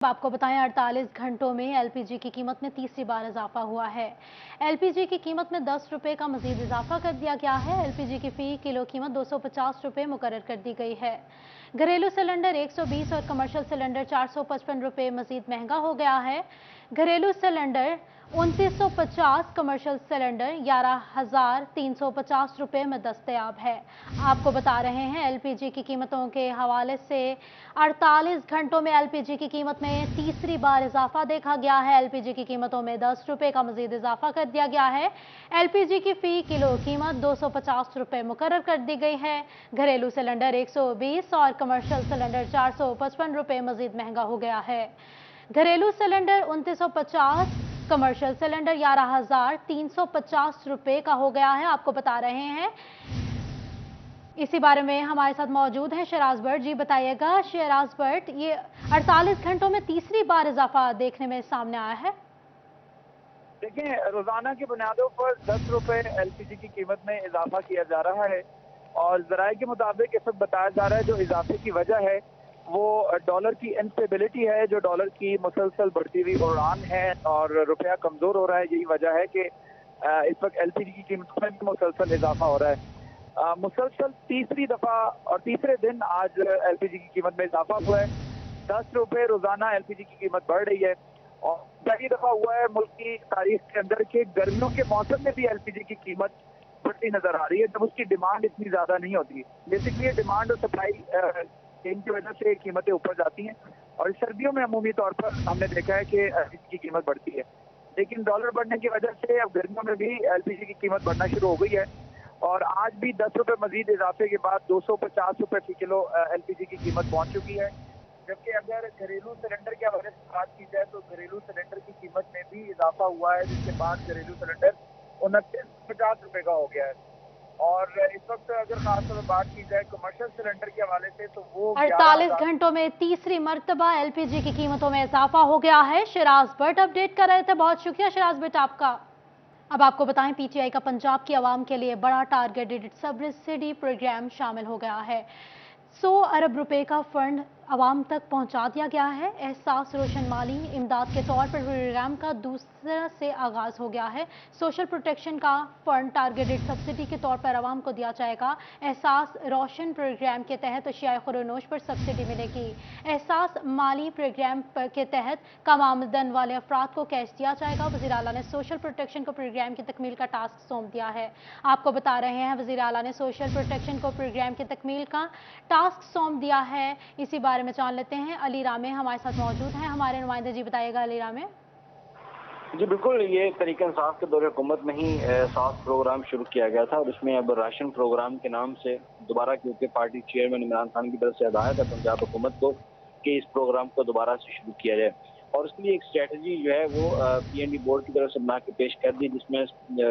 आपको बताएं 48 घंटों में एलपीजी की कीमत में तीसरी बार इजाफा हुआ है। एलपीजी की कीमत में 10 रुपए का मजीद इजाफा कर दिया गया है। एलपीजी की फी किलो कीमत 250 रुपए मुकर्रर कर दी गई है। घरेलू सिलेंडर 120 और कमर्शियल सिलेंडर 455 रुपए मजीद महंगा हो गया है। घरेलू सिलेंडर 2950, कमर्शियल सिलेंडर 11,350 रुपए में दस्तयाब है। आपको बता रहे हैं एलपीजी की कीमतों के हवाले से 48 घंटों में एलपीजी की कीमत में तीसरी बार इजाफा देखा गया है। एलपीजी की कीमतों में 10 रुपए का मजीद इजाफा कर दिया गया है। एलपीजी की फी किलो कीमत 250 रुपए मुकर्रर कर दी गई है। घरेलू सिलेंडर 120 और कमर्शियल सिलेंडर 455 रुपए मजीद महंगा हो गया है। घरेलू सिलेंडर 2950, कमर्शियल सिलेंडर 11,350 रुपए का हो गया है। आपको बता रहे हैं इसी बारे में हमारे साथ मौजूद हैं शहराज भट्ट। जी बताइएगा शहराज भट्ट, ये 48 घंटों में तीसरी बार इजाफा देखने में सामने आया है। देखिए, रोजाना की बुनियादों पर 10 रुपए एलपीजी की कीमत में इजाफा किया जा रहा है और जराये के मुताबिक इस वक्त बताया जा रहा है जो इजाफे की वजह है वो डॉलर की इंस्टेबिलिटी है, जो डॉलर की मुसलसल बढ़ती हुई उड़ान है और रुपया कमजोर हो रहा है। यही वजह है कि इस वक्त एलपीजी की कीमतों में भी मुसलसल इजाफा हो रहा है। मुसलसल तीसरी दफा और तीसरे दिन आज एलपीजी की कीमत में इजाफा हुआ है। 10 रुपए रोजाना एलपीजी की कीमत बढ़ रही है और पहली दफा हुआ है मुल्क की तारीख के अंदर के गर्मियों के मौसम में भी एलपीजी की कीमत बढ़ती नजर आ रही है, जब उसकी डिमांड इतनी ज्यादा नहीं होती। बेसिकली डिमांड और सप्लाई चेन की वजह से कीमतें ऊपर जाती हैं और सर्दियों में अमूमी तौर पर हमने देखा है कि एलपीजी की कीमत बढ़ती है, लेकिन डॉलर बढ़ने की वजह से अब गर्मियों में भी एलपीजी की कीमत बढ़ना शुरू हो गई है और आज भी 10 रुपए मजीद इजाफे के बाद 250 रुपए फी किलो एलपीजी की कीमत पहुंच चुकी है। जबकि अगर घरेलू सिलेंडर के हवाले से बात की जाए तो घरेलू सिलेंडर की कीमत में भी इजाफा हुआ है, जिसके बाद घरेलू सिलेंडर 2950 रुपए का हो गया है। और इस वक्त अगर खासतौर पर बात की जाए कमर्शियल सिलेंडर के हवाले से तो वो 48 घंटों में तीसरी मर्तबा एलपीजी की कीमतों में इजाफा हो गया है। शहराज भट्ट अपडेट कर रहे थे, बहुत शुक्रिया शहराज भट्ट आपका। अब आपको बताएं पीटीआई का पंजाब की आवाम के लिए बड़ा टारगेटेड सब्सिडी प्रोग्राम शामिल हो गया है। 100 अरब रुपए का फंड आवाम तक पहुंचा दिया गया है। एहसास रोशन माली इमदाद के तौर पर प्रोग्राम का दूसरा से आगाज हो गया है। सोशल प्रोटेक्शन का फंड टारगेटेड सब्सिडी के तौर पर आवाम को दिया जाएगा। एहसास रोशन प्रोग्राम के तहत अशियाए खुरोनोश पर सब्सिडी मिलेगी। एहसास माली प्रोग्राम के तहत कम आमदन वाले अफराद को कैश दिया जाएगा। वज़ीर आला ने सोशल प्रोटेक्शन को प्रोग्राम की तकमील का टास्क सौंप दिया है। आपको बता रहे हैं वज़ीर आला ने सोशल प्रोटेक्शन को प्रोग्राम की तकमील का टास्क सौंप दिया है। इसी बारे में जान लेते हैं, अली रामे हमारे साथ मौजूद हैं। हमारे नुमाइंदे जी बताइएगा अली रामे। जी बिल्कुल, ये तरीके इंसाफ के दौरे हुकूमत में ही साफ प्रोग्राम शुरू किया गया था और इसमें अब राशन प्रोग्राम के नाम से दोबारा, क्योंकि पार्टी चेयरमैन इमरान खान की तरफ से हदायत है पंजाब हुकूमत को कि इस प्रोग्राम को दोबारा से शुरू किया जाए और उसके लिए एक स्ट्रेटजी जो है वो पीएनबी बोर्ड की तरफ से बना के पेश कर दी, जिसमें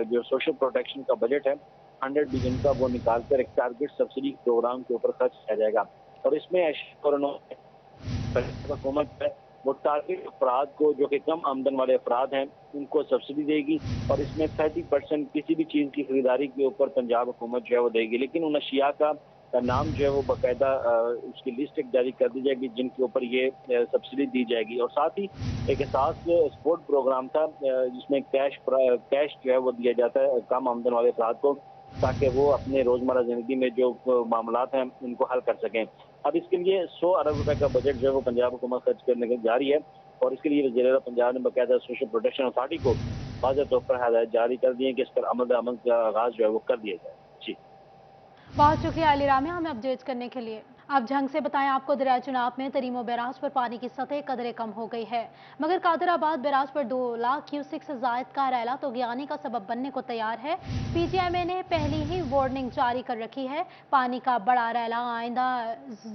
जो सोशल प्रोटेक्शन का बजट है 100 बिलियन का वो निकाल कर एक टारगेट सब्सिडी प्रोग्राम के ऊपर खर्च किया जाएगा और इसमें हुकूमत है वो टारगेट अफराद को, जो कि कम आमदन वाले अफराद हैं, उनको सब्सिडी देगी और इसमें 30% किसी भी चीज़ की खरीदारी के ऊपर पंजाब हुकूमत जो है वो देगी, लेकिन उन अशिया का नाम जो है वो बाकायदा उसकी लिस्ट एक जारी कर दी जाएगी जिनके ऊपर ये सब्सिडी दी जाएगी। और साथ ही एक एहसास सपोर्ट प्रोग्राम था जिसमें कैश जो है वो दिया जाता है कम आमदन वाले अफराद को, ताकि वो अपने रोजमर्रा जिंदगी में जो मामलात हैं उनको हल कर सकें। अब इसके लिए 100 अरब रुपए का बजट जो है वो पंजाब हुकूमत खर्च करने की जा रही है और इसके लिए वज़ीर पंजाब ने बाकायदा सोशल प्रोटेक्शन अथॉरिटी को वाज़ेह तौर पर हदायत जारी कर दी है कि इस पर अमल का आगाज जो है वो कर दिया जाए। जी बहुत शुक्रिया अली रामे हमें अपडेट करने के लिए। अब जंग से बताएं आपको, दरिया चुनाव में तरीमो बैराज पर पानी की सतह कदरे कम हो गई है, मगर कादराबाद बैराज पर 2 लाख क्यूसिक से जायद का रैला तो ज्ञानी का सबब बनने को तैयार है। पीजीएमए ने पहली ही वार्निंग जारी कर रखी है। पानी का बड़ा रैला आइंदा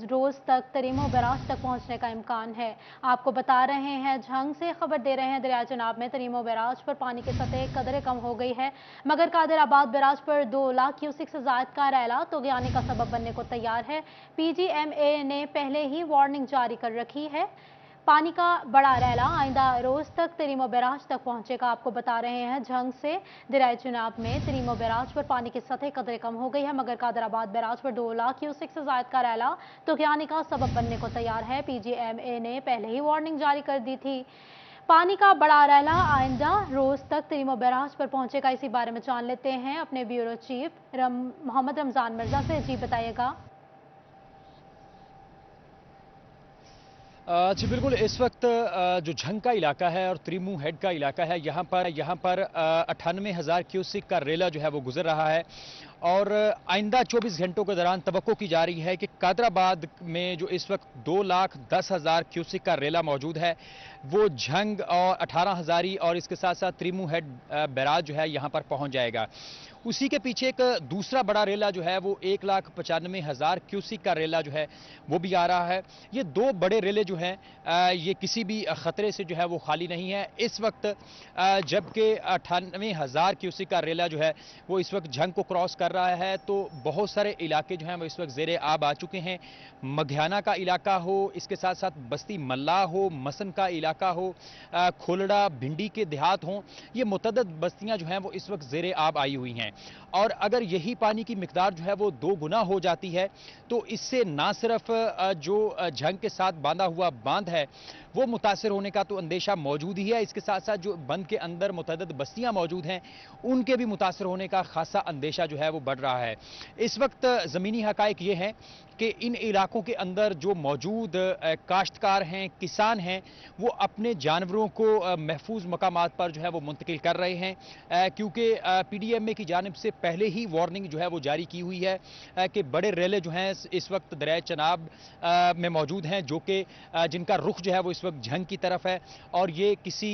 रोज तक तरीमो बैराज तक पहुंचने का इम्कान है। आपको बता रहे हैं, जंग से खबर दे रहे हैं, दरिया चुनाव में तरीमो बैराज पर पानी की सतह कदरे कम हो गई है, मगर कादराबाद बैराज पर 2 लाख क्यूसिक से जायद का रैला तो ज्ञानी का सबब बनने को तैयार है। पीजीएमए ने पहले ही वार्निंग जारी कर रखी है। पानी का बड़ा रैला आइंदा रोज तक तरीमो बैराज तक पहुंचेगा। आपको बता रहे हैं झंग से दरियाए चनाब में तरीमो बैराज पर पानी की सतह कदरे कम हो गई है, मगर कादराबाद बैराज पर 2 लाख क्यूसेक से ज्यादा का रैला तुगयानी का सबब बनने को तैयार है। पीजीएमए ने पहले ही वार्निंग जारी कर दी थी। पानी का बड़ा रैला आइंदा रोज तक तरीमो बैराज पर पहुंचेगा। इसी बारे में जान लेते हैं अपने ब्यूरो चीफ मोहम्मद रमजान मिर्जा से। जी बताइएगा। जी बिल्कुल, इस वक्त जो झंग का इलाका है और त्रिमू हेड का इलाका है, यहाँ पर 98,000 क्यूसेक का रेला जो है वो गुजर रहा है और आइंदा 24 घंटों के दौरान तवक्को की जा रही है कि कादराबाद में जो इस वक्त 2,10,000 क्यूसेक का रेला मौजूद है वो झंग और 18,000 और इसके साथ साथ त्रिमू हेड बैराज जो है यहाँ पर पहुँच जाएगा। उसी के पीछे एक दूसरा बड़ा रेला जो है वो 1,95,000 क्यूसेक का रेला जो है वो भी आ रहा है। ये 2 बड़े रेले जो हैं ये किसी भी खतरे से जो है वो खाली नहीं है इस वक्त, जबकि 98,000 क्यूसेक का रेला जो है वो इस वक्त झंग को क्रॉस कर रहा है। तो बहुत सारे इलाके जो हैं वो इस वक्त ज़ेरे आब आ चुके हैं। मघियाना का इलाका हो, इसके साथ साथ बस्ती मल्ला हो, मसन का इलाका हो, खोलड़ा भिंडी के देहात हों, ये मुतअद्दिद बस्तियां जो हैं वो इस वक्त ज़ेरे आब आई हुई हैं। और अगर यही पानी की मिकदार जो है वो 2 गुना हो जाती है तो इससे ना सिर्फ जो झंग के साथ बांधा हुआ बांध है वो मुतासर होने का तो अंदेशा मौजूद ही है, इसके साथ साथ जो बंद के अंदर मुतअद्दिद बस्तियां मौजूद हैं उनके भी मुतासर होने का खासा अंदेशा जो है वो बढ़ रहा है। इस वक्त ज़मीनी हकायक ये हैं कि इन इलाकों के अंदर जो मौजूद काश्तकार हैं, किसान हैं, वो अपने जानवरों को महफूज मकामात पर जो है वो मुंतकिल कर रहे हैं, क्योंकि पीडीएमए की जानिब से पहले ही वार्निंग जो है वो जारी की हुई है कि बड़े रेले जो हैं इस वक्त दरियाए चनाब में मौजूद हैं, जो कि जिनका रुख जो है वो इस वक्त झंग की तरफ है और ये किसी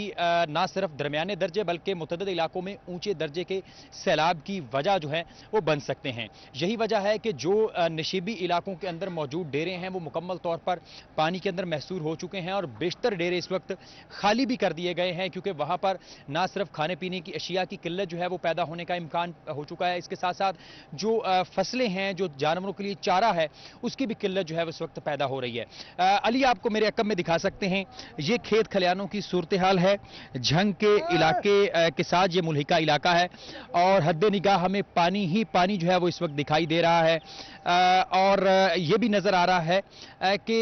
ना सिर्फ दरमियाने दर्जे बल्कि मुतअद्दिद इलाकों में ऊंचे दर्जे के सैलाब की वजह जो है वो बन सकते हैं। यही वजह है कि जो नशीबी इलाकों के अंदर मौजूद डेरे हैं वो मुकम्मल तौर पर पानी के अंदर महसूर हो चुके हैं और बेशतर डेरे इस वक्त खाली भी कर दिए गए हैं, क्योंकि वहां पर ना सिर्फ खाने पीने की अशिया की किल्लत जो है वो पैदा होने का इम्कान हो चुका है, इसके साथ साथ जो फसलें हैं, जो जानवरों के लिए चारा है, उसकी भी किल्लत जो है इस वक्त पैदा हो रही है। अली आपको मेरे अकब में दिखा सकते हैं, ये खेत खलियानों की सूरत हाल है। झंग के इलाके के साथ ये मुल्हिका इलाका है और हद निगाह हमें पानी ही पानी जो है वो इस वक्त दिखाई दे रहा है और ये भी नजर आ रहा है कि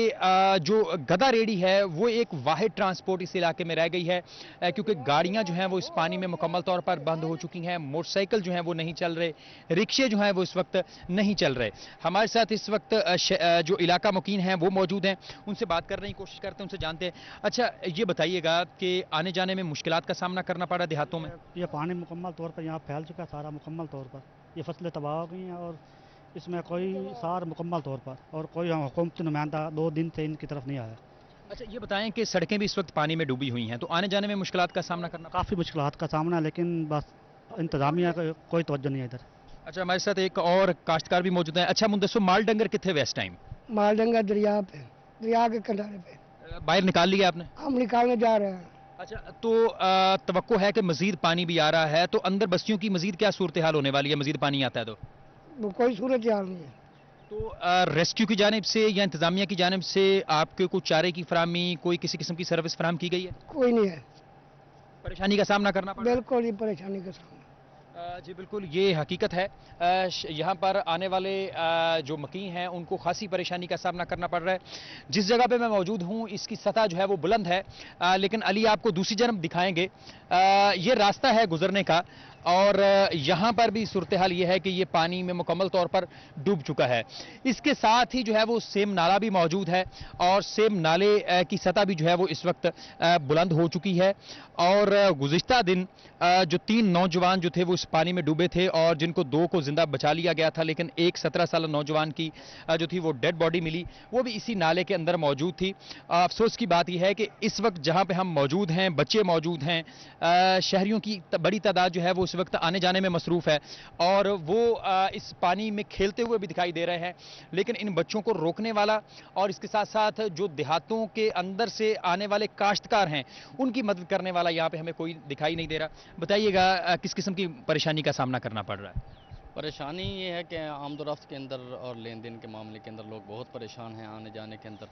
जो गधा रेडी है वो एक वाहिद ट्रांसपोर्ट इस इलाके में रह गई है, क्योंकि गाड़ियां जो हैं वो इस पानी में मुकम्मल तौर पर बंद हो चुकी हैं, मोटरसाइकिल जो हैं वो नहीं चल रहे, रिक्शे जो हैं वो इस वक्त नहीं चल रहे। हमारे साथ इस वक्त जो इलाका मुकीन हैं वो मौजूद हैं, उनसे बात करने की कोशिश करते हैं, उनसे जानते हैं। अच्छा, ये बताइएगा कि आने जाने में मुश्किलात का सामना करना पड़ा देहातों में? ये पानी मुकम्मल तौर पर यहाँ फैल चुका है, सारा मुकम्मल तौर पर ये फसलें तबाह हो गई हैं और इसमें कोई सार मुकम्मल तौर पर और कोई हुकूमती नुमाइंदा 2 दिन से इनकी तरफ नहीं आया। अच्छा, ये बताएं कि सड़कें भी इस वक्त पानी में डूबी हुई हैं, तो आने जाने में मुश्किलात का सामना करना काफ़ी मुश्किलात का सामना है, लेकिन बस इंतजामिया का कोई तवज्जो नहीं है इधर। अच्छा, हमारे साथ एक और काश्तकार भी मौजूद है। अच्छा मुंदसो, माल डंगर कितने वे इस टाइम? माल डंगर दरिया पे, दरिया के किनारे पे बाहर निकाल लिया आपने? हम निकालने जा रहे हैं। अच्छा, तो तवक्को है कि मजीद पानी भी आ रहा है, तो अंदर बस्तियों की मजीद क्या सूरत हाल होने वाली है मजीद पानी आता है तो? वो कोई सूरत हाल नहीं है। तो रेस्क्यू की जानिब से या इंतजामिया की जानिब से आपके कुछ चारे की फराहमी, कोई किसी किस्म की सर्विस फराहम की गई है? कोई नहीं है, परेशानी का सामना करना पड़ रहा है? बिल्कुल ही परेशानी का सामना। जी बिल्कुल, ये हकीकत है। यहाँ पर आने वाले जो मकीन हैं उनको खासी परेशानी का सामना करना पड़ रहा है। जिस जगह पे मैं मौजूद हूँ इसकी सतह जो है वो बुलंद है, लेकिन अली आपको दूसरी जानब दिखाएंगे। ये रास्ता है गुजरने का और यहाँ पर भी सूरत हाल ये है कि ये पानी में मुकम्मल तौर पर डूब चुका है। इसके साथ ही जो है वो सेम नाला भी मौजूद है और सेम नाले की सतह भी जो है वो इस वक्त बुलंद हो चुकी है और गुज़िश्ता दिन जो 3 नौजवान जो थे वो इस पानी में डूबे थे और जिनको 2 को जिंदा बचा लिया गया था, लेकिन एक 17 साल नौजवान की जो थी वो डेड बॉडी मिली, वो भी इसी नाले के अंदर मौजूद थी। अफसोस की बात यह है कि इस वक्त जहाँ पे हम मौजूद हैं, बच्चे मौजूद हैं, शहरियों की बड़ी तादाद जो है वो इस वक्त आने जाने में मसरूफ है और वो इस पानी में खेलते हुए भी दिखाई दे रहे हैं, लेकिन इन बच्चों को रोकने वाला और इसके साथ साथ जो देहातों के अंदर से आने वाले काश्तकार हैं उनकी मदद करने वाला यहाँ पे हमें कोई दिखाई नहीं दे रहा। बताइएगा किस किस्म की परेशानी का सामना करना पड़ रहा है? परेशानी ये है कि आमदोरफ्त के अंदर और लेन देन के मामले के अंदर लोग बहुत परेशान हैं आने जाने के अंदर,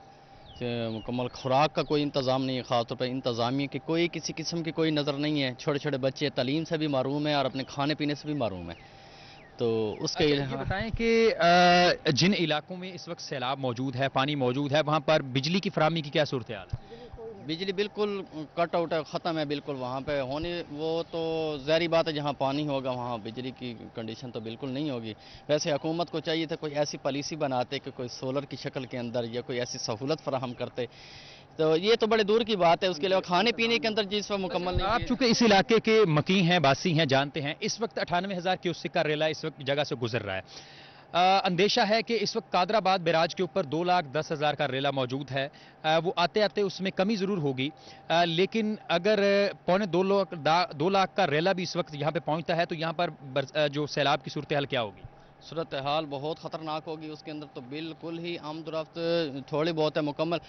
मुकम्मल खुराक का कोई इंतज़ाम नहीं है, ख़ासतौर पर इंतज़ामिया की कोई किसी किस्म की कोई नज़र नहीं है। छोटे छोटे बच्चे तालीम से भी महरूम हैं और अपने खाने पीने से भी महरूम हैं। तो उसके ये बताएं कि जिन इलाकों में इस वक्त सैलाब मौजूद है, पानी मौजूद है, वहाँ पर बिजली की फराहमी की क्या सूरत हाल है? बिजली बिल्कुल कट आउट है, ख़त्म है बिल्कुल वहाँ पे होने। वो तो ज़ाहिर बात है जहाँ पानी होगा वहाँ बिजली की कंडीशन तो बिल्कुल नहीं होगी। वैसे हुकूमत को चाहिए था कोई ऐसी पॉलिसी बनाते कि कोई सोलर की शक्ल के अंदर या कोई ऐसी सहूलत फराहम करते, तो ये तो बड़े दूर की बात है। उसके अलावा खाने पीने के अंदर जिस वक्त मुकम्मल नहीं। आप चूंकि इस इलाके के मकी हैं, बासी हैं, जानते हैं, इस वक्त 98,000 क्यूसेक का रेला इस वक्त जगह से गुजर रहा है। अंदेशा है कि इस वक्त कादराबाद बैराज के ऊपर 2,10,000 का रेला मौजूद है। वो आते आते उसमें कमी ज़रूर होगी, लेकिन अगर पौने 2 लाख का रेला भी इस वक्त यहाँ पे पहुँचता है तो यहाँ पर जो सैलाब की सूरत हाल क्या होगी? सूरत हाल बहुत ख़तरनाक होगी। उसके अंदर तो बिल्कुल ही आमदोरफ्त थोड़ी बहुत है मुकम्मल,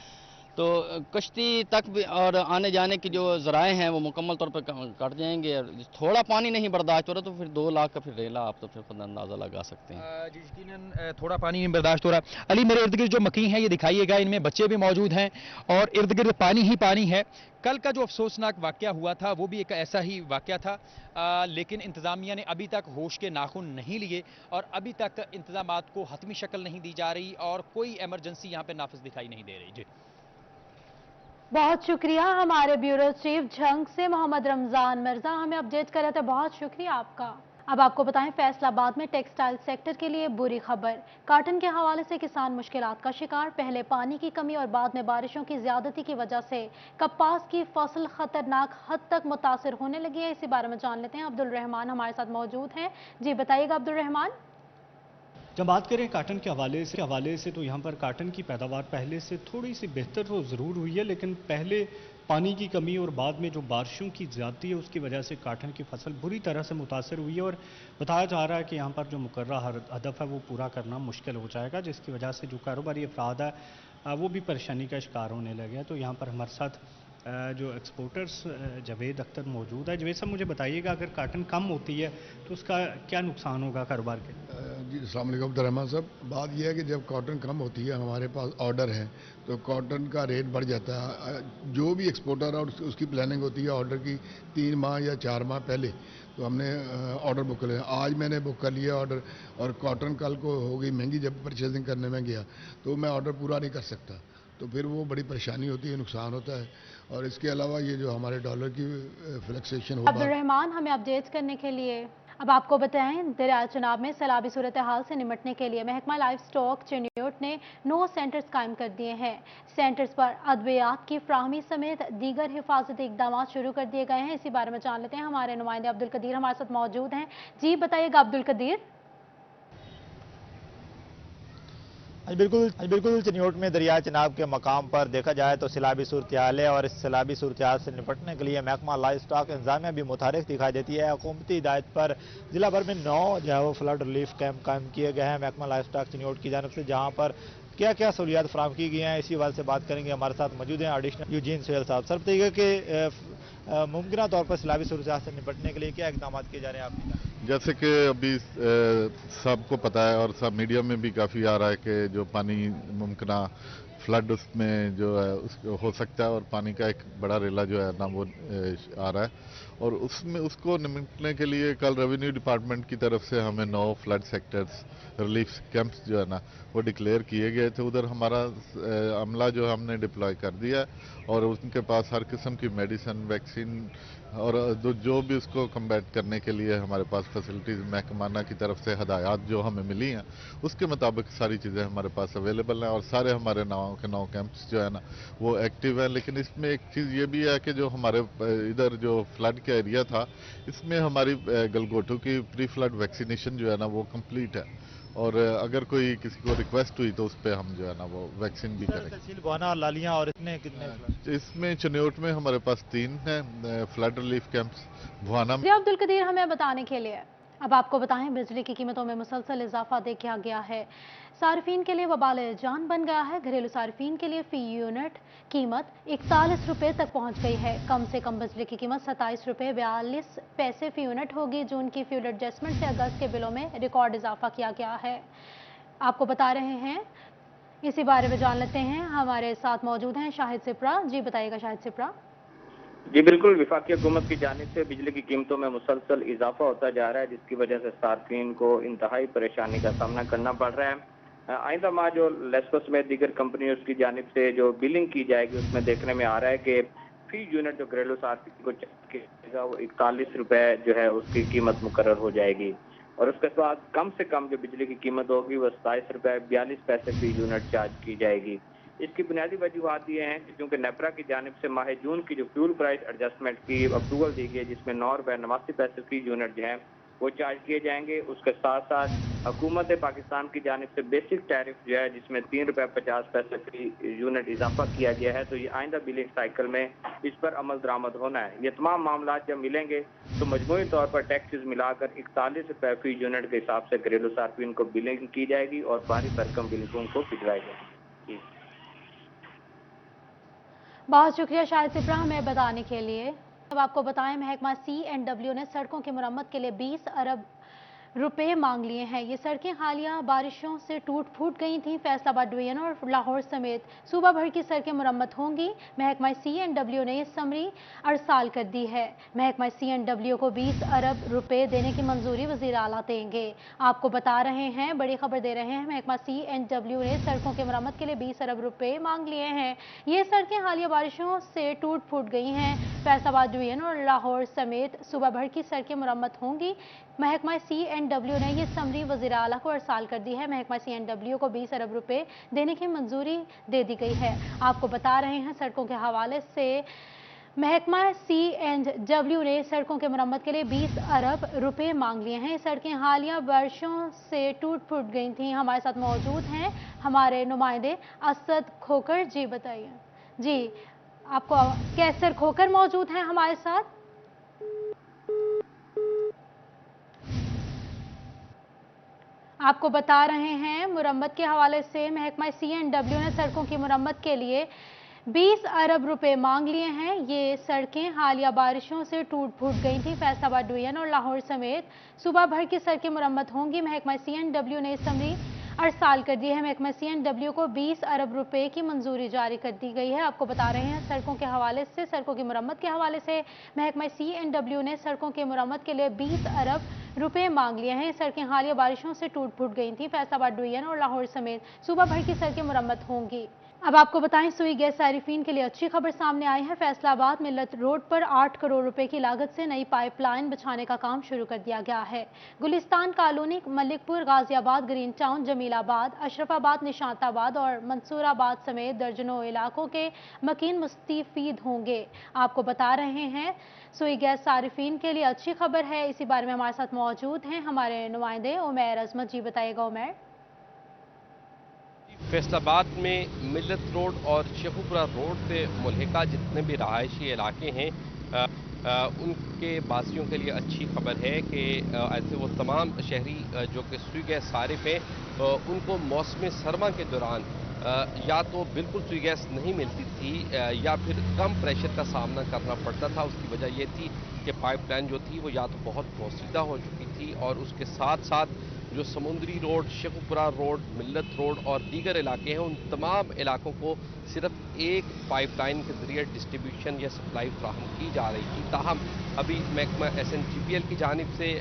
तो कश्ती तक भी और आने जाने की जो ज़राए हैं वो मुकम्मल तौर पर कट जाएंगे। थोड़ा पानी नहीं बर्दाश्त हो रहा तो फिर 2 लाख का फिर रेला आप तो फिर खुद अंदाज़ा लगा सकते हैं। जी यकीनन थोड़ा पानी नहीं बर्दाश्त हो रहा। अली, मेरे इर्द गिर्द जो मकी हैं ये दिखाइएगा, इनमें बच्चे भी मौजूद हैं और इर्द गिर्द पानी ही पानी है। कल का जो अफसोसनाक वाकया हुआ था वो भी एक ऐसा ही वाकया था, लेकिन इंतज़ामिया ने अभी तक होश के नाखून नहीं लिए और अभी तक इंतजामात को हतमी शक्ल नहीं दी जा रही और कोई एमरजेंसी यहाँ पे नाफिज दिखाई नहीं दे रही। जी बहुत शुक्रिया हमारे ब्यूरो चीफ झंग से मोहम्मद रमजान मिर्जा हमें अपडेट कर रहे थे, बहुत शुक्रिया आपका। अब आपको बताएं, फैसलाबाद में टेक्सटाइल सेक्टर के लिए बुरी खबर। कॉटन के हवाले से किसान मुश्किलात का शिकार। पहले पानी की कमी और बाद में बारिशों की ज्यादती की वजह से कपास की फसल खतरनाक हद तक मुतासर होने लगी है। इसी बारे में जान लेते हैं, अब्दुल रहमान हमारे साथ मौजूद हैं। जी बताइएगा अब्दुल रहमान। जब बात करें काटन के हवाले से तो यहाँ पर काटन की पैदावार पहले से थोड़ी सी बेहतर तो ज़रूर हुई है, लेकिन पहले पानी की कमी और बाद में जो बारिशों की ज़्यादती है उसकी वजह से काटन की फसल बुरी तरह से मुतासर हुई है और बताया जा रहा है कि यहाँ पर जो मुकर्रर हदफ है वो पूरा करना मुश्किल हो जाएगा, जिसकी वजह से जो कारोबारी अफराद है वो भी परेशानी का शिकार होने लगे हैं। तो यहाँ पर हमारे साथ जो एक्सपोर्टर्स जावेद अख्तर मौजूद है। जावेद साहब, मुझे बताइएगा अगर काटन कम होती है तो उसका क्या नुकसान होगा कारोबार के? जी अस्सलाम वालेकुम अब्दुर्रहमान साहब, बात यह है कि जब कॉटन कम होती है, हमारे पास ऑर्डर है तो कॉटन का रेट बढ़ जाता है। जो भी एक्सपोर्टर है उसकी प्लानिंग होती है ऑर्डर की 3 माह या 4 माह पहले, तो हमने ऑर्डर बुक कर लिया। आज मैंने बुक कर लिया ऑर्डर और कॉटन कल को हो गई महंगी, जब परचेजिंग करने में गया तो मैं ऑर्डर पूरा नहीं कर सकता, तो फिर वो बड़ी परेशानी होती है, नुकसान होता है। और इसके अलावा ये जो हमारे डॉलर की फ्लक्चुएशन होगा। अब्दुल रहमान हमें अपडेट करने के लिए। अब आपको बताएं, दरिया चनाब में सैलाबी सूरत हाल से निपटने के लिए महकमा लाइफ स्टॉक चिन्यूट ने 9 सेंटर्स कायम कर दिए हैं। सेंटर्स पर अद्वियात की फ्राहमी समेत दीगर हिफाजती इकदाम शुरू कर दिए गए हैं। इसी बारे में जान लेते हैं, हमारे नुमाइंदे अब्दुल कदीर हमारे साथ मौजूद हैं। जी बताइएगा अब्दुल कदीर। बिल्कुल चिन्यूट में दरिया चनाब के मकाम पर देखा जाए तो सैलाबी सूरत हाल है और इस सैलाबी सूरत हाल से निपटने के लिए महकमा लाइफ स्टॉक इंतजामिया भी मुतहरिक दिखाई देती है। हुकूमती हिदायत पर जिला भर में 9 जो है वो फ्लड रिलीफ कैंप कायम किए गए हैं महकमा लाइफ स्टॉक चिन्यूट की जानब से, जहाँ पर क्या क्या सहूलियात फराहम की गई हैं इसी बात से बात करेंगे। हमारे साथ मौजूद हैं एडिशनल यूजीन सोहेल साहब। सर बताइएगा कि मुमकिन तौर पर सैलाबी सूरत हाल से निपटने के लिए क्या इकदाम किए जा रहे हैं आपकी? जैसे कि अभी सबको पता है और सब मीडिया में भी काफ़ी आ रहा है कि जो पानी मुमकिन फ्लड उसमें जो है उसको हो सकता है और पानी का एक बड़ा रेला जो है ना वो आ रहा है और उसमें उसको निपटने के लिए कल रेवेन्यू डिपार्टमेंट की तरफ से हमें 9 फ्लड सेक्टर्स रिलीफ कैंप्स जो है ना वो डिक्लेयर किए गए थे। उधर हमारा अमला जो हमने डिप्लॉय कर दिया है और उनके पास हर किस्म की मेडिसिन, वैक्सीन और जो भी उसको कम्बैट करने के लिए हमारे पास फैसिलिटीज़ महकमाना की तरफ से हदायत जो हमें मिली हैं उसके मुताबिक सारी चीज़ें हमारे पास अवेलेबल हैं और सारे हमारे 9 कैंप्स जो है ना वो एक्टिव हैं। लेकिन इसमें एक चीज़ ये भी है कि जो हमारे इधर जो फ्लड का एरिया था इसमें हमारी गलगोटू की प्री फ्लड वैक्सीनेशन जो है ना वो कंप्लीट है और अगर कोई किसी को रिक्वेस्ट हुई तो उस पर हम जो है ना वो वैक्सीन भी करेंगे। तहसील बुआना और लालियां और इतने कितने? इसमें चिन्यूट में हमारे पास 3 हैं फ्लड रिलीफ कैंप्स बुआना में। अब्दुल कदीर हमें बताने के लिए। अब आपको बताएं, बिजली की कीमतों में मुसलसल इजाफा देखा गया है। सार्फिन के लिए वबाल जान बन गया है। घरेलू सार्फिन के लिए फी यूनिट कीमत 41 रुपये तक पहुंच गई है। कम से कम बिजली की कीमत 27 रुपये 42 पैसे फी यूनिट होगी। जून की फ्यूल एडजस्टमेंट से अगस्त के बिलों में रिकॉर्ड इजाफा किया गया है। आपको बता रहे हैं इसी बारे में जान लेते हैं, हमारे साथ मौजूद हैं शाहिद सिपरा। जी बताइएगा शाहिद सिपरा। जी बिल्कुल, वफाकी हुकूमत की जानिब से बिजली की कीमतों में मुसलसल इजाफा होता जा रहा है, जिसकी वजह से सार्फिन को इंतहाई परेशानी का सामना करना पड़ रहा है। आइंदा माह जो लेस्को समेत दीगर कंपनियों की जानिब से जो बिलिंग की जाएगी, उसमें देखने में आ रहा है कि फी यूनिट जो घरेलू सार्फिन को चाहिएगा वो 41 रुपए जो है उसकी कीमत मुकर्रर हो जाएगी, और उसके बाद कम से कम जो बिजली की कीमत होगी वो 27 रुपए 42 पैसे फी यूनिट चार्ज की जाएगी। इसकी बुनियादी वजूहत ये हैं कि चूंकि नेपरा की जानिब से माह जून की जो फ्यूल प्राइस एडजस्टमेंट की अप्रूवल दी गई है, जिसमें 9 रुपए 89 पैसे फी यूनिट जो है वो चार्ज किए जाएंगे। उसके साथ साथ हुकूमत पाकिस्तान की जानिब से बेसिक टैरिफ जो है, जिसमें 3 रुपए 50 पैसे फी यूनिट इजाफा किया गया है, तो ये आइंदा बिलिंग साइकिल में इस पर अमल दरामद होना है। ये तमाम मामला जब मिलेंगे तो मजमूई तौर पर टैक्सेस मिलाकर 41 रुपए फी यूनिट के हिसाब से घरेलू सार्फिन को बिलिंग की जाएगी और बाहरी भरकम बिलों को भिजवाई जाएगी। बहुत शुक्रिया शाहिद सिपरा हमें बताने के लिए। अब आपको बताएं, महकमा C&W ने सड़कों की मरम्मत के लिए 20 अरब रुपए मांग लिए हैं। ये सड़कें हालिया बारिशों से टूट फूट गई थीं। फैसलाबाद डिवीजन और लाहौर समेत सूबा भर की सड़कें मुरम्मत होंगी। महकमा C&W ने ये समरी अरसाल कर दी है। महकमा C&W को 20 अरब रुपए देने की मंजूरी वज़ीर आला देंगे। आपको बता रहे हैं, बड़ी खबर दे रहे हैं, महकमा C&W ने सड़कों की मुरम्मत के लिए 20 अरब रुपए मांग लिए हैं। ये सड़कें हालिया बारिशों से टूट फूट गई हैं। फैसलाबाद डिवीजन और लाहौर समेत सूबा भर की सड़कें मुरम्मत होंगी। महकमा C&W ने ये समरी वज़ीर आला को अरसाल कर दी है। महकमा C&W को 20 अरब रुपए देने की मंजूरी दे दी गई है। आपको बता रहे हैं, सड़कों के हवाले से महकमा C&W ने सड़कों के मरम्मत के लिए 20 अरब रुपए मांग लिए हैं। सड़कें हालिया बारिशों से टूट फूट गई थीं। हमारे साथ मौजूद हैं हमारे नुमाइंदे असद खोकर। जी बताइए। जी, आपको कैसर खोकर मौजूद हैं हमारे साथ। आपको बता रहे हैं, मुरम्मत के हवाले से महकमा C&W ने सड़कों की मुरम्मत के लिए 20 अरब रुपए मांग लिए हैं। ये सड़कें हालिया बारिशों से टूट फूट गई थी। फैसलाबाद डिवीजन और लाहौर समेत सूबा भर की सड़कें मुरम्मत होंगी। महकमा C&W ने समरी अरसाल कर दी है। महकमा C&W को 20 अरब रुपए की मंजूरी जारी कर दी गई है। आपको बता रहे हैं, सड़कों के हवाले से, सड़कों की मुरम्मत के हवाले से महकमा C&W ने सड़कों की मुरम्मत के लिए 20 अरब रुपए मांग लिए हैं। सड़कें हालिया बारिशों से टूट फूट गई थी। फैसलाबाद डिवीजन और लाहौर समेत सूबा भर की सड़कें मुरम्मत होंगी। अब आपको बताएं, सुई गैस सारिफीन के लिए अच्छी खबर सामने आई है। फैसलाबाद मिल्लत रोड पर 8 करोड़ रुपए की लागत से नई पाइपलाइन बिछाने का काम शुरू कर दिया गया है। Gulistan colony, Malikpur, Ghaziabad, green town, Jamilabad, Ashrafabad, Nishatabad और मंसूराबाद समेत दर्जनों इलाकों के मकीन मुस्तफीद होंगे। आपको बता रहे हैं, सुई गैस सारिफीन के लिए अच्छी खबर है। इसी बारे में हमारे साथ मौजूद हैं हमारे नुमाइंदे उमैर अजमत। जी बताइएगा उमैर। फैसलाबाद में मिल्लत रोड और शेखुपुरा रोड पे मुल्हिका जितने भी रहायशी इलाके हैं उनके बासियों के लिए अच्छी खबर है कि ऐसे वो तमाम शहरी जो कि सुई गैस सारिफ हैं उनको मौसम सरमा के दौरान या तो बिल्कुल सुई गैस नहीं मिलती थी या फिर कम प्रेशर का सामना करना पड़ता था। उसकी वजह यह थी कि पाइपलाइन जो थी वो या तो बहुत पोसीदा हो चुकी थी और उसके साथ साथ जो समुद्री रोड, शेखुपुरा रोड, मिल्लत रोड और दीगर इलाके हैं उन तमाम इलाकों को सिर्फ एक पाइपलाइन के जरिए डिस्ट्रीब्यूशन या सप्लाई फ्राहम की जा रही थी। ताहम अभी महकमा SNGPL की जानिब से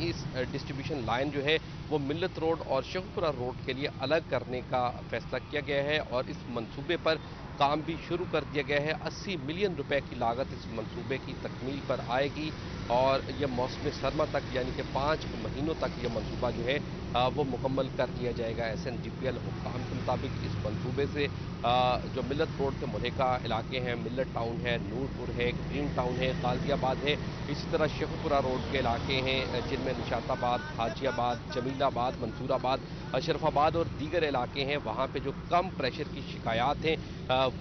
इस डिस्ट्रीब्यूशन लाइन जो है वो मिल्लत रोड और शेखुपुरा रोड के लिए अलग करने का फैसला किया गया है और इस मंसूबे पर काम भी शुरू कर दिया गया है। 80 मिलियन रुपए की लागत इस मंसूबे की तकमील पर आएगी और यह मौसम सरमा तक यानी कि 5 महीनों तक यह मंसूबा जो है वो मुकम्मल कर लिया जाएगा। SNGPL हुक्काम के मुताबिक इस मंसूबे से जो मिल्लत रोड के मुल्हिका इलाके हैं, मिल्लत टाउन है, नूरपुर है, ग्रीन टाउन है, गाजियाबाद है, इसी तरह शेखुपुरा रोड के इलाके हैं जिनमें निशाताबाद, हाजियाबाद, जमीलाबाद, मंसूराबाद, अशरफाबाद और दीगर इलाके हैं, वहाँ पे जो कम प्रेशर की शिकायत हैं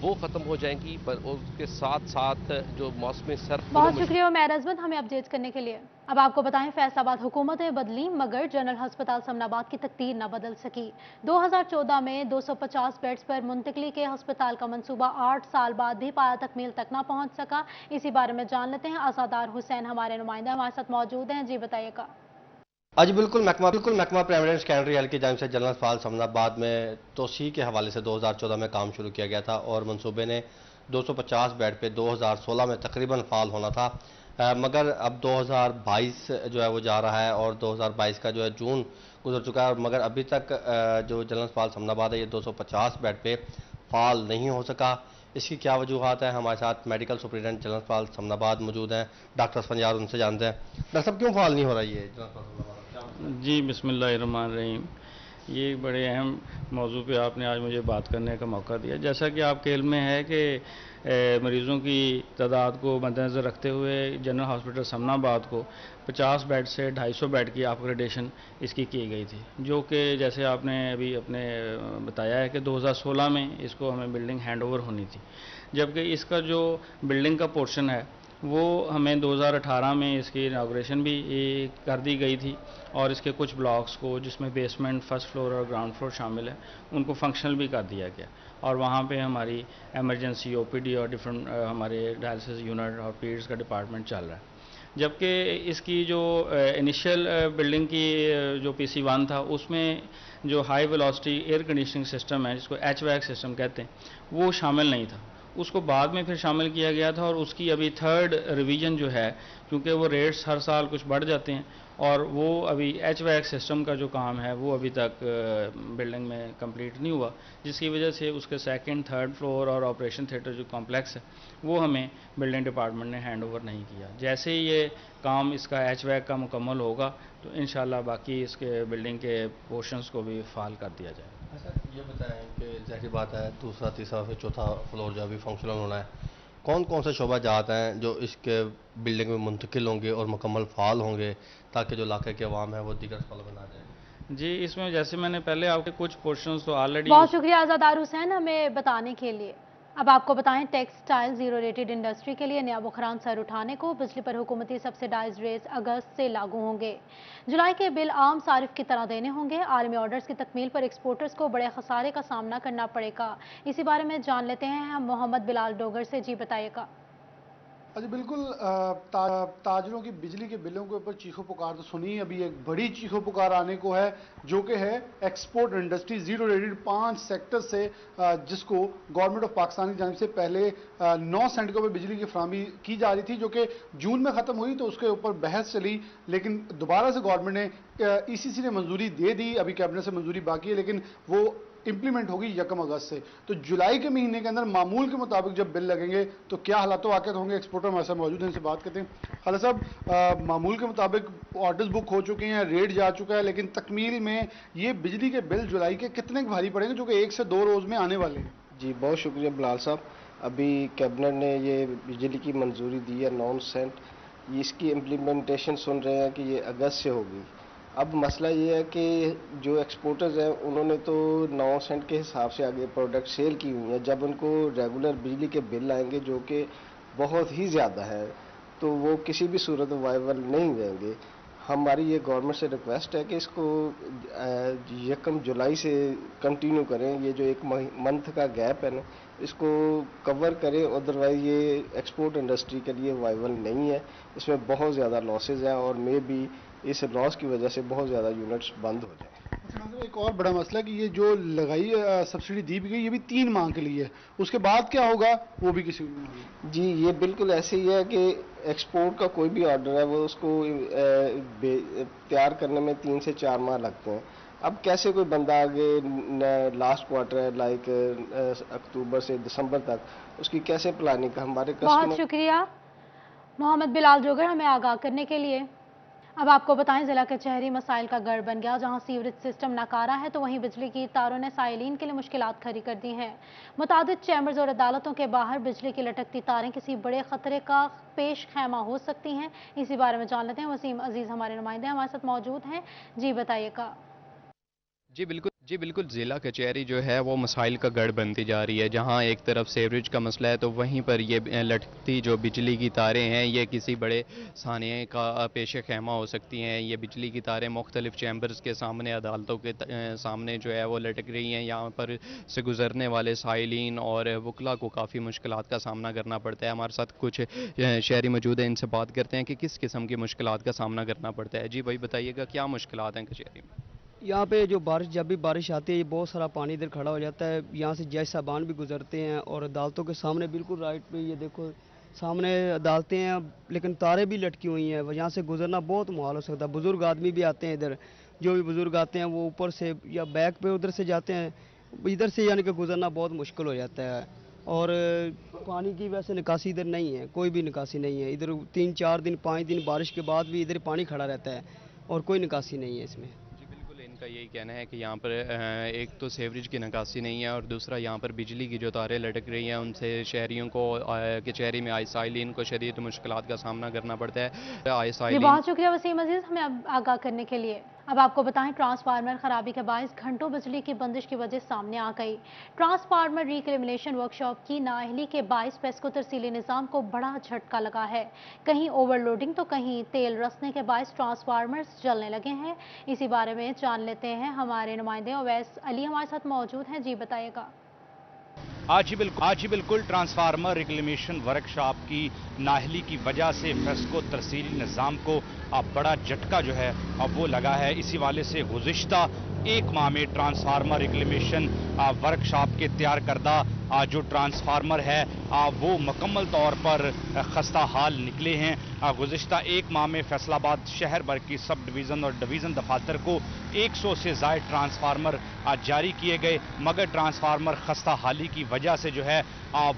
वो ख़त्म हो जाएंगी। पर उसके साथ साथ जो मौसम सर्द। बहुत शुक्रिया उमैर अजमत हमें अपडेट करने के लिए। अब आपको बताएं, फैसलाबाद हुकूमत ने बदली मगर जनरल अस्पताल समनाबाद की तकदीर न बदल सकी। 2014 में 250 बेड्स पर मुंतकली के अस्पताल का मंसूबा 8 साल बाद भी पाया तकमील तक न पहुंच सका। इसी बारे में जान लेते हैं, आज़ादार हुसैन हमारे नुमाइंदा हमारे साथ मौजूद हैं। जी बताइएगा। आज बिल्कुल महकमा प्राइमरी एंड सेकेंडरी हेल्थ की जानिब से जनरल अस्पताल समनाबाद में तोसी के हवाले से 2014 में काम शुरू किया गया था और मंसूबे ने 250 बेड पे 2016 में तकरीबन फाल होना था, मगर अब 2022 जो है वो जा रहा है और 2022 का जो है जून गुजर चुका है, मगर अभी तक जो जनरल अस्पताल समनाबाद है ये 250 बेड पे फाल नहीं हो सका। इसकी क्या वजूहत है? हमारे साथ मेडिकल सुपरिटेंडेंट जनरल अस्पताल समनाबाद मौजूद हैं, डॉक्टर संजार, उनसे जानते हैं। डॉक्टर साहब, क्यों फाल नहीं हो रहा है ये जनरल अस्पताल? जी बिस्मिल्लाहिर्रहमानिर्रहीम। ये बड़े अहम मौजू पे आपने आज मुझे बात करने का मौका दिया। जैसा कि आपके इल्म में है कि मरीज़ों की तादाद को मद्देनज़र रखते हुए जनरल हॉस्पिटल समनाबाद को 50 बेड से 250 बेड की अपग्रेडेशन इसकी की गई थी, जो कि जैसे आपने अभी अपने बताया है कि 2016 में इसको हमें बिल्डिंग हैंड ओवर होनी थी, जबकि इसका जो बिल्डिंग का पोर्शन है वो हमें 2018 में इसकी इनाग्रेशन भी कर दी गई थी और इसके कुछ ब्लॉक्स को, जिसमें बेसमेंट, फर्स्ट फ्लोर और ग्राउंड फ्लोर शामिल है, उनको फंक्शनल भी कर दिया गया और वहाँ पे हमारी एमरजेंसी, ओपीडी और डिफरेंट हमारे डायलिसिस यूनिट और पीड्स का डिपार्टमेंट चल रहा है। जबकि इसकी जो इनिशियल बिल्डिंग की जो PC1 था उसमें जो high velocity air conditioning system है, जिसको HVAC सिस्टम कहते हैं, वो शामिल नहीं था। उसको बाद में फिर शामिल किया गया था और उसकी अभी 3rd रिवीजन जो है, क्योंकि वो रेट्स हर साल कुछ बढ़ जाते हैं और वो अभी HVAC सिस्टम का जो काम है वो अभी तक बिल्डिंग में कंप्लीट नहीं हुआ, जिसकी वजह से उसके 2nd, 3rd फ्लोर और ऑपरेशन थिएटर जो कॉम्प्लेक्स है वो हमें बिल्डिंग डिपार्टमेंट ने हैंड ओवर नहीं किया। जैसे ही ये काम इसका HVAC का मुकम्मल होगा तो इंशाल्लाह बाकी इसके बिल्डिंग के पोर्शंस को भी फाल कर दिया जाएगा। अच्छा, ये बताएं कि ज़ाहिर बात है दूसरा, तीसरा, फिर चौथा फ्लोर जो अभी फंक्शनल होना है, कौन कौन से शोबा जात हैं जो इसके बिल्डिंग में मुंतकिल होंगे और मुकम्मल फाल होंगे ताकि जो इलाके के अवाम है वो दीगर अस्पतालों में ना जाए? जी, इसमें जैसे मैंने पहले आपके कुछ पोर्शंस तो ऑलरेडी। बहुत शुक्रिया आज़ादार हुसैन हमें बताने के लिए। अब आपको बताएं, टेक्सटाइल जीरो रेटेड इंडस्ट्री के लिए नया बुखरान सर उठाने को। बिजली पर हुकूमती सब्सिडाइज रेट्स अगस्त से लागू होंगे। जुलाई के बिल आम सारिफ की तरह देने होंगे। आर्मी ऑर्डर्स की तकमील पर एक्सपोर्टर्स को बड़े खसारे का सामना करना पड़ेगा। इसी बारे में जान लेते हैं हम मोहम्मद बिलाल डोगर से। जी बताइएगा। जी बिल्कुल, ताजरों की बिजली के बिलों के ऊपर चीखो पुकार तो सुनी, अभी एक बड़ी चीखो पुकार आने को है जो कि है export industry zero rated 5 sector से, जिसको गवर्नमेंट ऑफ पाकिस्तान की जानिब से पहले 9 सेंट के ऊपर बिजली की फराहमी की जा रही थी, जो कि जून में ख़त्म हुई तो उसके ऊपर बहस चली, लेकिन दोबारा से गवर्नमेंट ने ECC ने मंजूरी दे दी। अभी कैबिनेट से मंजूरी बाकी है, लेकिन वो इंप्लीमेंट होगी 1 अगस्त से। तो जुलाई के महीने के अंदर मामूल के मुताबिक जब बिल लगेंगे तो क्या हालात वाक़ होंगे। एक्सपोर्टर हमारे साथ मौजूद हैं, इनसे बात करते हैं। खालिद साहब, मामूल के मुताबिक ऑर्डर्स बुक हो चुके हैं, रेट जा चुका है, लेकिन तकमील में ये बिजली के बिल जुलाई के कितने भारी पड़ेंगे जो कि 1 से 2 रोज़ में आने वाले हैं? जी बहुत शुक्रिया बिलाल साहब। अभी कैबिनेट ने ये बिजली की मंजूरी दी है 9 सेंट, इसकी इम्प्लीमेंटेशन सुन रहे हैं कि ये अगस्त से होगी। अब मसला ये है कि जो एक्सपोर्टर्स हैं उन्होंने तो 9 सेंट के हिसाब से आगे प्रोडक्ट सेल की हुई है। जब उनको रेगुलर बिजली के बिल आएंगे जो कि बहुत ही ज़्यादा है तो वो किसी भी सूरत में वाइबल नहीं रहेंगे। हमारी ये गवर्नमेंट से रिक्वेस्ट है कि इसको 1 जुलाई से कंटिन्यू करें। ये जो 1 मंथ का गैप है ना, इसको कवर करें, अदरवाइज ये एक्सपोर्ट इंडस्ट्री के लिए वाइबल नहीं है। इसमें बहुत ज़्यादा लॉसेज हैं और मे भी इस लॉस की वजह से बहुत ज़्यादा यूनिट्स बंद हो जाए। एक और बड़ा मसला कि ये जो लगाई सब्सिडी दी भी गई ये भी 3 माह के लिए है, उसके बाद क्या होगा वो भी किसी को। जी ये बिल्कुल ऐसे ही है कि एक्सपोर्ट का कोई भी ऑर्डर है वो उसको तैयार करने में 3 से 4 माह लगते हैं। अब कैसे कोई बंदा आगे लास्ट क्वार्टर है लाइक अक्टूबर से दिसंबर तक उसकी कैसे प्लानिंग का हमारे बहुत शुक्रिया मोहम्मद बिलाल जोगर हमें आगाह करने के लिए। अब आपको बताएं, जिला कचहरी मसाइल का गढ़ बन गया। जहां सीवरेज सिस्टम नाकारा है तो वहीं बिजली की तारों ने साइलिन के लिए मुश्किलात खड़ी कर दी हैं। मुतादिद चैम्बर्स और अदालतों के बाहर बिजली की लटकती तारें किसी बड़े खतरे का पेश खैमा हो सकती हैं। इसी बारे में जान लेते हैं। वसीम अजीज हमारे नुमाइंदे हमारे साथ मौजूद हैं। जी बताइएगा। जी बिल्कुल, जी बिल्कुल, ज़िला कचहरी जो है वो मसाइल का गढ़ बनती जा रही है। जहाँ एक तरफ सीवरेज का मसला है तो वहीं पर ये लटकती जो बिजली की तारें हैं ये किसी बड़े सानिए का पेश खैमा हो सकती हैं। ये बिजली की तारें मुख्तलिफ चैम्बर्स के सामने, अदालतों के सामने जो है वो लटक रही हैं। यहाँ पर से गुजरने वाले साइलिन और वकला को काफ़ी मुश्किलात का सामना करना पड़ता है। हमारे साथ कुछ शहरी मौजूद हैं, इनसे बात करते हैं कि किस किस्म की मुश्किलात का सामना करना पड़ता है। जी भाई बताइएगा, क्या मुश्किलात हैं कचहरी में? यहाँ पे जो बारिश, जब भी बारिश आती है ये बहुत सारा पानी इधर खड़ा हो जाता है। यहाँ से जय साहबान भी गुजरते हैं और अदालतों के सामने बिल्कुल राइट पे ये देखो सामने अदालतें हैं, लेकिन तारें भी लटकी हुई हैं। यहाँ से गुजरना बहुत मुहाल हो सकता है। बुज़ुर्ग आदमी भी आते हैं इधर, जो भी बुज़ुर्ग आते हैं वो ऊपर से या बैक पे उधर से जाते हैं, इधर से यानी कि गुजरना बहुत मुश्किल हो जाता है। और पानी की वैसे निकासी इधर नहीं है, कोई भी निकासी नहीं है इधर। 3-4 दिन 5 दिन बारिश के बाद भी इधर पानी खड़ा रहता है और कोई निकासी नहीं है इसमें। इनका यही कहना है कि यहाँ पर एक तो सीवरेज की निकासी नहीं है और दूसरा यहाँ पर बिजली की जो तारें लटक रही हैं उनसे शहरियों को कचहरी में आइसाइलिन को शदीद मुश्किलात का सामना करना पड़ता है। आइसाइलिन बहुत शुक्रिया वसीम अजीज हमें आगाह करने के लिए। अब आपको बताएं, ट्रांसफार्मर खराबी के बायस घंटों बिजली की बंदिश की वजह सामने आ गई। ट्रांसफार्मर रिक्लेमिनेशन वर्कशॉप की नाअहली के बायस पेस्को तरसीली निज़ाम को बड़ा झटका लगा है। कहीं ओवरलोडिंग तो कहीं तेल रसने के बायस ट्रांसफार्मर्स जलने लगे हैं। इसी बारे में जान लेते हैं, हमारे नुमाइंदे अवैस अली हमारे साथ मौजूद हैं। जी बताइएगा। आज ही बिल्कुल ट्रांसफार्मर रिक्लेमेशन वर्कशॉप की नाअहली की वजह से फेस्को तरसीली निज़ाम को अब बड़ा झटका जो है अब वो लगा है। इसी वाले से गुज़िश्ता 1 माह में ट्रांसफार्मर रिक्लेमेशन वर्कशॉप के तैयार करदा जो ट्रांसफार्मर है वो मुकम्मल तौर पर खस्ता हाल निकले हैं। गुज़िश्ता 1 माह में फैसलाबाद शहर भर की सब डिवीज़न और डिवीज़न दफातर को 100 से ज़ायद ट्रांसफार्मर जारी किए गए, मगर ट्रांसफार्मर खस्ता हाली की वजह से जो है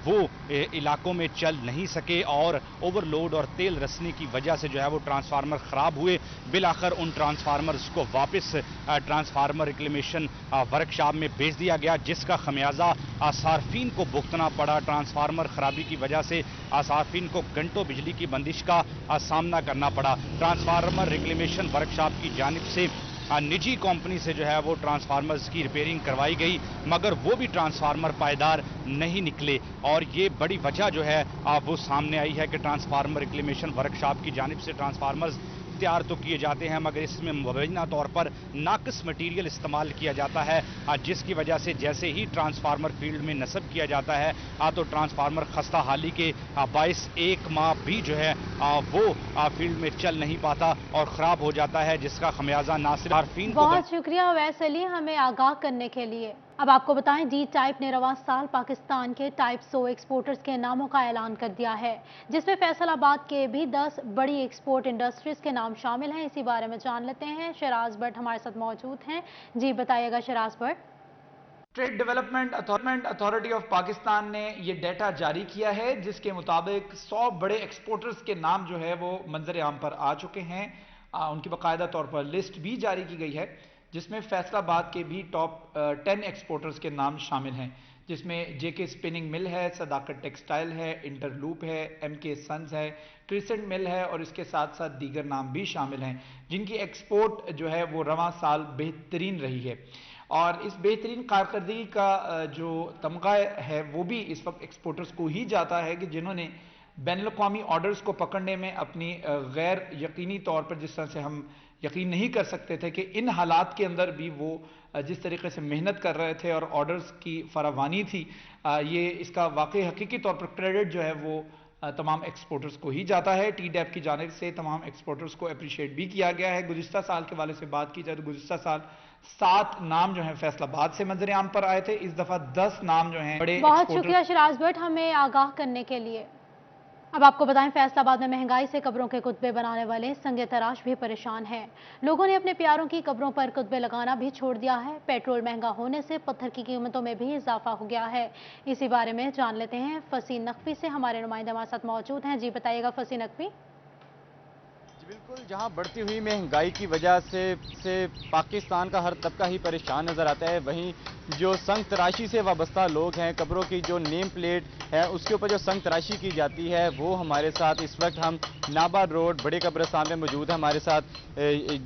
वो इलाकों में चल नहीं सके और ओवरलोड और तेल रसने की वजह से जो है वो ट्रांसफार्मर ख़राब हुए। बिलाखिर उन ट्रांसफार्मर्स को वापस ट्रांसफार्मर रिक्लेमेशन वर्कशॉप में भेज दिया गया, जिसका खमियाजा सार्फिन को भुगतना पड़ा। ट्रांसफार्मर खराबी की वजह से सार्फिन को घंटों बिजली की बंदिश का सामना करना पड़ा। ट्रांसफार्मर रिक्लेमेशन वर्कशॉप की जानिब से निजी कंपनी से जो है वो ट्रांसफार्मर्स की रिपेयरिंग करवाई गई, मगर वो भी ट्रांसफार्मर पायदार नहीं निकले और ये बड़ी वजह जो है वो सामने आई है कि ट्रांसफार्मर रिक्लेमेशन वर्कशॉप की जानिब से ट्रांसफार्मर्स तैयार तो किए जाते हैं मगर इसमें मुबैना तौर पर नाकिस मटीरियल इस्तेमाल किया जाता है, जिसकी वजह से जैसे ही ट्रांसफार्मर फील्ड में नस्ब किया जाता है तो ट्रांसफार्मर खस्ता हाली के बायस 1 माह भी जो है वो फील्ड में चल नहीं पाता और ख़राब हो जाता है, जिसका खमियाजा ना सिर्फ आर्फीन को। बहुत शुक्रिया वैस अली हमें आगाह करने के लिए। अब आपको बताएं, डी टाइप ने रवां साल पाकिस्तान के टाइप 100 एक्सपोर्टर्स के नामों का ऐलान कर दिया है, जिसमें फैसलाबाद के भी 10 बड़ी एक्सपोर्ट इंडस्ट्रीज के नाम शामिल हैं। इसी बारे में जान लेते हैं, शराज भट्ट हमारे साथ मौजूद हैं। जी बताइएगा Shiraz Bhatt. Trade development authority of Pakistan ने ये डेटा जारी किया है, जिसके मुताबिक 100 बड़े एक्सपोर्टर्स के नाम जो है वो मंजर आम पर आ चुके हैं। उनकी बाकायदा तौर पर लिस्ट भी जारी की गई है, जिसमें फैसलाबाद के भी टॉप 10 एक्सपोर्टर्स के नाम शामिल हैं, जिसमें जेके स्पिनिंग मिल है, सदाकत टेक्सटाइल है, इंटरलूप है, एमके सन्स है, क्रिसेंट मिल है और इसके साथ साथ दीगर नाम भी शामिल हैं, जिनकी एक्सपोर्ट जो है वो रवां साल बेहतरीन रही है। और इस बेहतरीन कारकर्दगी का जो तमगा है वो भी इस वक्त एक्सपोर्टर्स को ही जाता है कि जिन्होंने बैनुल-अक़वामी ऑर्डर्स को पकड़ने में अपनी गैर यकीनी तौर पर, जिस तरह से हम यकीन नहीं कर सकते थे कि इन हालात के अंदर भी वो जिस तरीके से मेहनत कर रहे थे और ऑर्डर्स की फरावानी थी, ये इसका वाकई हकीकी तौर पर क्रेडिट जो है वो तमाम एक्सपोर्टर्स को ही जाता है। टीडैप की जानिब से तमाम एक्सपोर्टर्स को अप्रिशिएट भी किया गया है। गुज़िश्ता साल के वाले से बात की जाए तो गुज़िश्ता साल 7 नाम जो हैं फैसलाबाद से मंजर आम पर आए थे, इस दफा 10 नाम जो हैं बड़े। बहुत शुक्रिया शराज भट्ट हमें आगाह करने के लिए। अब आपको बताएं, फैसलाबाद में महंगाई से कब्रों के कुतबे बनाने वाले संगे तराश भी परेशान हैं। लोगों ने अपने प्यारों की कब्रों पर कुतबे लगाना भी छोड़ दिया है। पेट्रोल महंगा होने से पत्थर की कीमतों में भी इजाफा हो गया है। इसी बारे में जान लेते हैं, फसीन नकवी से हमारे नुमाइंदे हमारे साथ मौजूद हैं। जी बताइएगा फसीन नकवी। بالکل, जहां बढ़ती हुई महंगाई की वजह से पाकिस्तान का हर तबका ही परेशान नज़र आता है, वहीं जो संग तराशी से वाबस्ता लोग हैं, कब्रों की जो नेम प्लेट है उसके ऊपर जो संग तराशी की जाती है वो हमारे साथ इस वक्त हम नाबाद रोड बड़े कब्रिस्तान में मौजूद है. हमारे साथ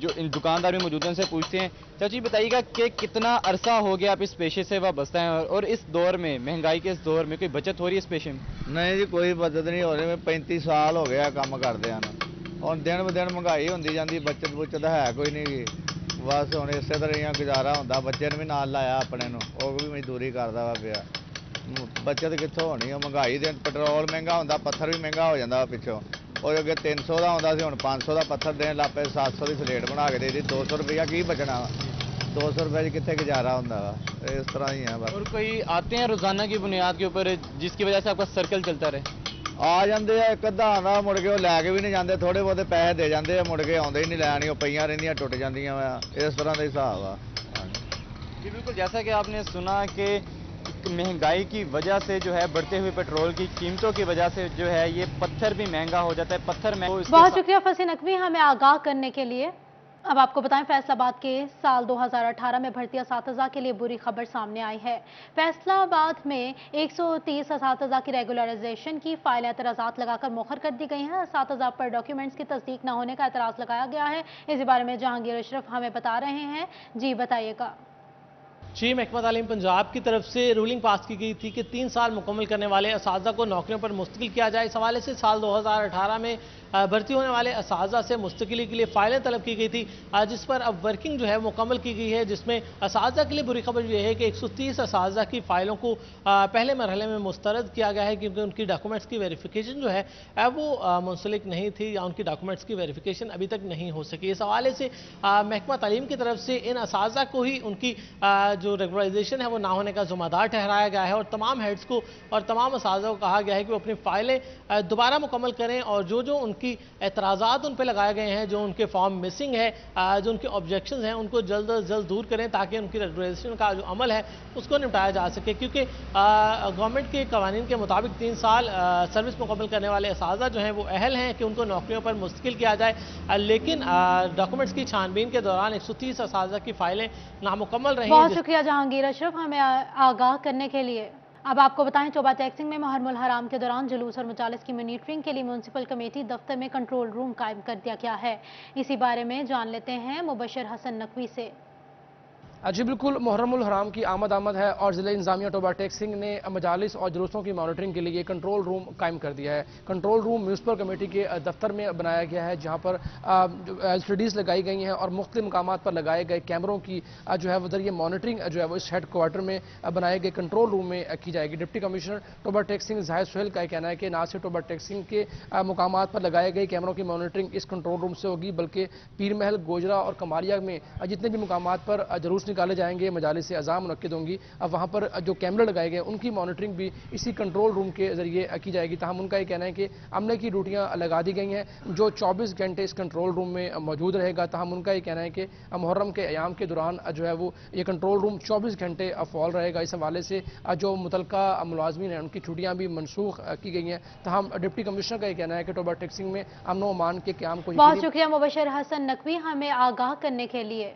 जो इन दुकानदार भी मौजूद हैं, उनसे पूछते हैं. चाची बताइएगा कि कितना अरसा हो गया आप इस पेशे से वाबस्ता हैं और इस दौर में, महंगाई के इस दौर में कोई बचत हो रही है इस पेशे में? नहीं जी, कोई बचत नहीं हो रही. मैं 35 साल हो गया काम करते हैं. ਹੁਣ ਦਿਨ ਬ ਦਿਨ ਮਹਿੰਗਾਈ ਹੁੰਦੀ ਜਾਂਦੀ, ਬੱਚਤ ਹੈ ਕੋਈ ਨਹੀਂ. ਬਸ ਹੁਣ ਇਸੇ ਤਰ੍ਹਾਂ ਹੀ ਗੁਜ਼ਾਰਾ ਹੁੰਦਾ. ਬੱਚੇ ਨੂੰ ਵੀ ਨਾਲ ਲਾਇਆ ਆਪਣੇ ਨੂੰ, ਉਹ ਵੀ ਮਜ਼ਦੂਰੀ ਕਰਦਾ ਵਾ ਪਿਆ. ਬੱਚਤ ਕਿੱਥੋਂ ਹੋਣੀ ਹੈ? ਮਹਿੰਗਾਈ ਦੇ ਪੈਟਰੋਲ ਮਹਿੰਗਾ ਹੁੰਦਾ, ਪੱਥਰ ਵੀ ਮਹਿੰਗਾ ਹੋ ਜਾਂਦਾ ਵਾ ਪਿੱਛੋਂ. ਉਹ ਅੱਗੇ 300 ਦਾ ਹੁੰਦਾ ਸੀ, ਹੁਣ 500 ਦਾ ਪੱਥਰ ਦੇਣ ਲੱਗ ਪਏ. 700 ਦੀ ਸਲੇਟ ਬਣਾ ਕੇ ਦੇ ਦਿੱਤੀ. 200 ਰੁਪਇਆ ਕੀ ਬਚਣਾ ਵਾ? 200 रुपये कितने गुजारा होता है. इस तरह ही है बस. और कोई आते हैं रोजाना की बुनियाद के ऊपर जिसकी वजह से आपका सर्कल चलता रहे? आ जाते हैं, एक अद्धा आंदा मुड़ के लैके भी नहीं जाते, थोड़े बहुत पैसे दे जाते हैं, मुड़ के आते ही नहीं लैनी, पईयां रहिंदियां टुट जांदियां. इस तरह का हिसाब है जी. बिल्कुल, जैसा कि आपने सुना कि महंगाई की वजह से जो है बढ़ते हुए पेट्रोल की कीमतों की वजह से जो है ये पत्थर भी महंगा हो जाता है. पत्थर में बहुत शुक्रिया फसी नकवी हमें आगाह करने के लिए. अब आपको बताएं, फैसलाबाद के साल 2018 में भर्ती असातिज़ा के लिए बुरी खबर सामने आई है. फैसलाबाद में 130 असातिज़ा की रेगुलराइजेशन की फाइल एतराज़ात लगाकर मुखर कर दी गई हैं. असातिज़ा पर डॉक्यूमेंट्स की तस्दीक न होने का एतराज़ लगाया गया है. इसी बारे में जहांगीर अशरफ हमें बता रहे हैं. जी बताइएगा. जी, महकमा तालीम पंजाब की तरफ से रूलिंग पास की गई थी कि 3 साल मुकम्मल करने वाले असातिज़ा को नौकरियों पर मुस्तकिल किया जाए. इस हवाले से साल 2018 में भर्ती होने वाले असातिज़ा से मुस्तकिली के लिए फाइलें तलब की गई थी, जिस पर अब वर्किंग जो है मुकम्मल की गई है. जिसमें असातिज़ा के लिए बुरी खबर यह है कि 130 असातिज़ा की फ़ाइलों को पहले मरहले में मुस्तरद किया गया है, क्योंकि उनकी डॉक्यूमेंट्स की वेरिफिकेशन जो है वो मुंसलिक नहीं थी, या उनकी डॉक्यूमेंट्स की वेरिफिकेशन अभी तक नहीं हो सकी. इस हवाले से महकमा तालीम की तरफ से इन असातिज़ा को ही उनकी जो रेगुलराइजेशन है वो ना होने का ज़िम्मेदार ठहराया गया है, और तमाम हेड्स को और तमाम असातिज़ा को कहा गया है कि वो अपनी फ़ाइलें दोबारा मुकम्मल करें, और जो उनकी एतराज़ात उन पर लगाए गए हैं, जो उनके फॉर्म मिसिंग है, जो उनके ऑब्जेक्शंस हैं, उनको जल्द अज जल्द दूर करें, ताकि उनकी रेगुलराइजेशन का जो अमल है उसको निपटाया जा सके. क्योंकि गवर्नमेंट के कवानीन के मुताबिक 3 साल सर्विस मुकम्मल करने वाले असातिज़ा जो हैं वो अहल हैं कि उनको नौकरियों पर मुस्तकिल किया जाए. लेकिन डॉक्यूमेंट्स की छानबीन के दौरान 130 असातिज़ा की फ़ाइलें नामुकम्मल रही. बहुत शुक्रिया जहांगीर अशरफ हमें आगाह करने के लिए. अब आपको बताएं, चोबा टैक्सिंग में मुहर्रमुल हराम के दौरान जुलूस और मजालिस की मॉनिटरिंग के लिए म्यूनसिपल कमेटी दफ्तर में कंट्रोल रूम कायम कर दिया गया है. इसी बारे में जान लेते हैं मुबशर हसन नकवी से. जी बिल्कुल, मुहर्रमुल हराम की आमद है और ज़िला इंतज़ामिया टोबा टैक्सिंग ने मजालिस और जुलूसों की मॉनिटरिंग के लिए कंट्रोल रूम कायम कर दिया है. कंट्रोल रूम म्यूनसिपल कमेटी के दफ्तर में बनाया गया है, जहाँ पर LCDs लगाई गई हैं और मुख्तलिफ मकामात पर लगाए गए कैमरों की जो है वो जरिए मॉनिटरिंग जो है वो इस हेड क्वार्टर में बनाए गए कंट्रोल रूम में की जाएगी. डिप्टी कमिश्नर टोबा टैक्सिंग जाहिद सुहेल का कहना है कि ना सिर्फ टोबा टैक्सिंग के मकामात पर लगाए गए कैमरों की मॉनिटरिंग इस कंट्रोल रूम से होगी, बल्कि पीर महल, गोजरा और कमारिया में जितने भी मकामात पर जुलूस निकाले जाएंगे, मजालिस से अज़ाम मुनक्किद होंगी, अब वहाँ पर जो कैमरे लगाए गए उनकी मॉनिटरिंग भी इसी कंट्रोल रूम के जरिए की जाएगी. ताहम उनका ये कहना है कि अमले की ड्यूटियाँ लगा दी गई हैं जो 24 घंटे इस कंट्रोल रूम में मौजूद रहेगा. ताहम उनका ये कहना है कि मुहर्रम के अयाम के दौरान जो है वो ये कंट्रोल रूम 24 घंटे फॉल रहेगा. इस हवाले से जो मुतलका मुलाजमीन हैं उनकी छुट्टियाँ भी मनसूख की गई हैं. ताहम डिप्टी कमिश्नर का ये कहना है कि टोबा टैक्सिंग में अमन व अमान के क़याम को. बहुत शुक्रिया मुबशर हसन नकवी हमें आगाह करने के लिए.